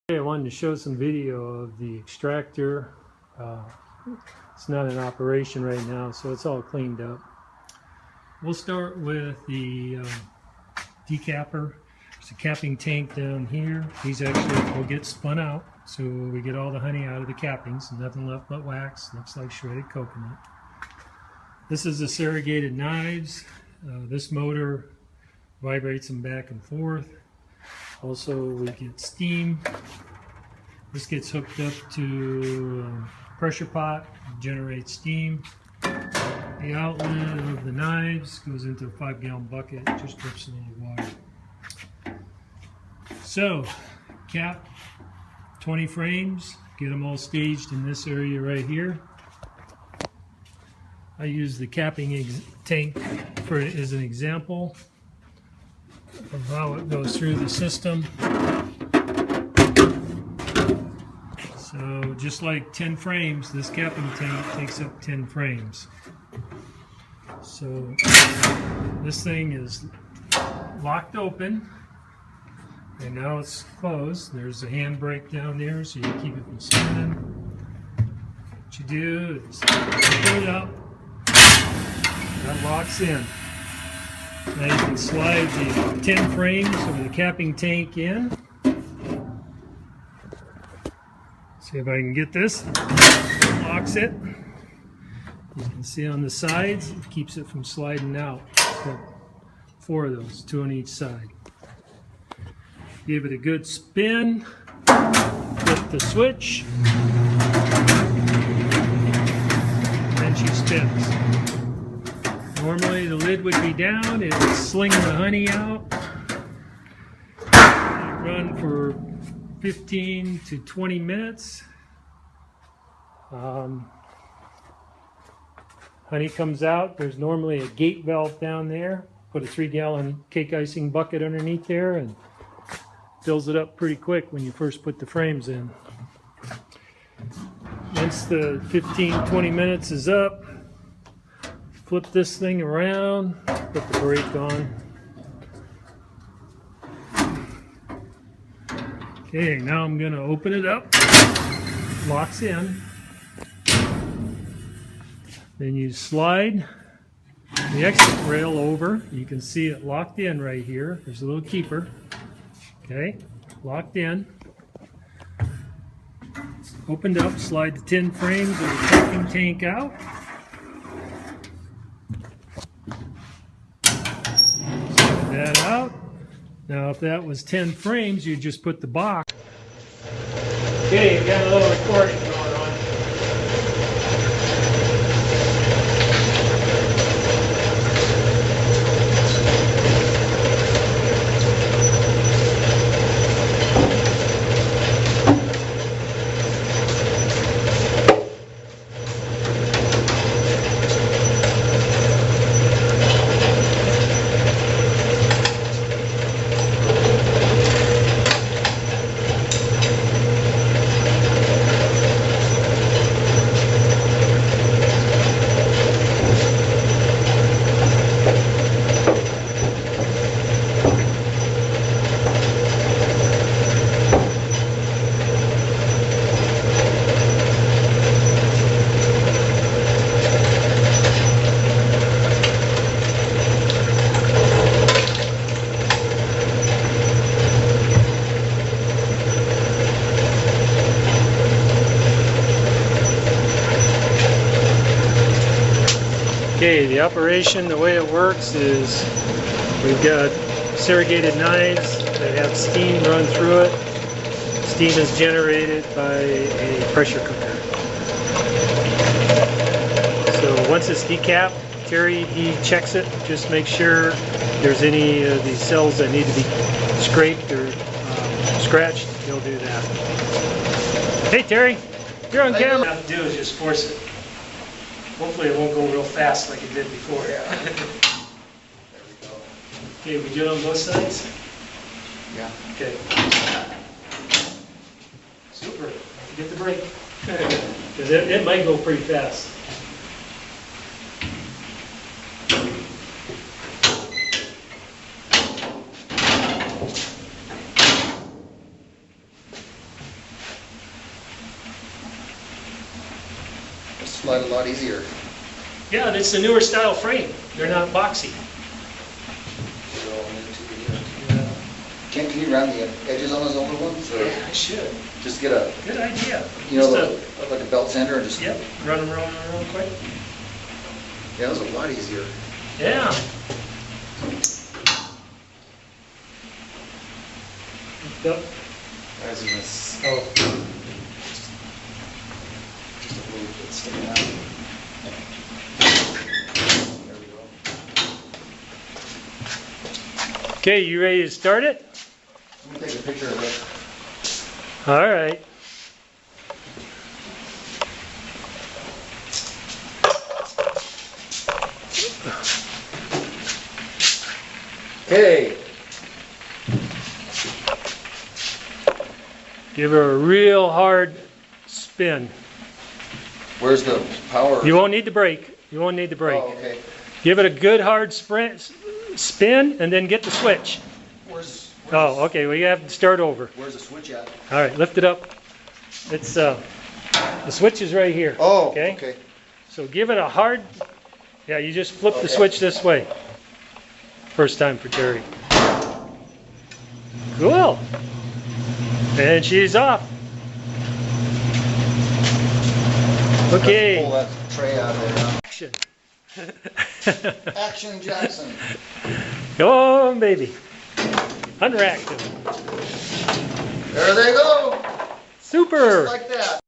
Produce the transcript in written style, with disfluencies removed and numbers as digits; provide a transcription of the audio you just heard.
I wanted to show some video of the extractor. It's not in operation right now, so it's all cleaned up. We'll start with the decapper. There's a capping tank down here. These actually will get spun out, so we get all the honey out of the cappings. Nothing left but wax. Looks like shredded coconut. This is the serrated knives. This motor vibrates them back and forth. Also, we get steam. This gets hooked up to a pressure pot, generates steam. The outlet of the knives goes into a 5-gallon bucket, just drips a little water. So, cap 20 frames, get them all staged in this area right here. I use the capping tank as an example of how it goes through the system. So just like 10 frames, this capping tank takes up 10 frames. So this thing is locked open, and now it's closed. There's a handbrake down there, so you keep it from spinning. What you do is pull it up, that locks in. Now you can slide the 10 frames of the capping tank in. See if I can get this. Locks it. You can see on the sides, it keeps it from sliding out. Got 4 of those, 2 on each side. Give it a good spin. Flip the switch. And she spins. Normally the lid would be down, it would sling the honey out. Run for 15 to 20 minutes. Honey comes out, there's normally a gate valve down there. Put a 3-gallon cake icing bucket underneath there and fills it up pretty quick when you first put the frames in. Once the 15-20 minutes is up, flip this thing around, put the brake on. Okay, now I'm going to open it up. Locks in. Then you slide the exit rail over. You can see it locked in right here. There's a little keeper. Okay, locked in. Opened up, slide the 10 frames of the capping tank out. That out. Now if that was 10 frames, you just put the box. Okay, you got a little recording going on. Okay, the operation, the way it works is we've got serrated knives that have steam run through it. Steam is generated by a pressure cooker. So once it's decapped, Terry, he checks it, just make sure there's any of these cells that need to be scraped or scratched, he'll do that. Hey Terry, you're on camera. All you have to do is just force it. Hopefully it won't go real fast like it did before. Yeah. There we go. Okay, we do it on both sides? Yeah. Okay. Super. Get the brake. Because it might go pretty fast. slide a lot easier. Yeah, it's the newer style frame. They're not boxy. Can you round the edges on those older ones? Or Yeah, I should. just get a, Good idea. you know, Just like a belt sander and just. Yep, run them real quick. Yeah, those are a lot easier. Yeah. Yep. Guys are just Oh. a little bit sticking out. There we go. Okay, you ready to start it? Let me take a picture of it. All right. Okay. Give her a real hard spin. Where's the power? You won't need the brake. You won't need the brake. Oh, okay. Give it a good hard spin and then get the switch. Oh, okay. Well, you have to start over. Where's the switch at? All right, lift it up. It's the switch is right here. Oh, okay. okay. So give it a hard. Yeah, you just flip the switch this way. First time for Terry. Cool. And she's off. Okay. Pull that tray out of there now. Action. Action, Jackson. Come on, baby. Unrack them. There they go. Super. Just like that.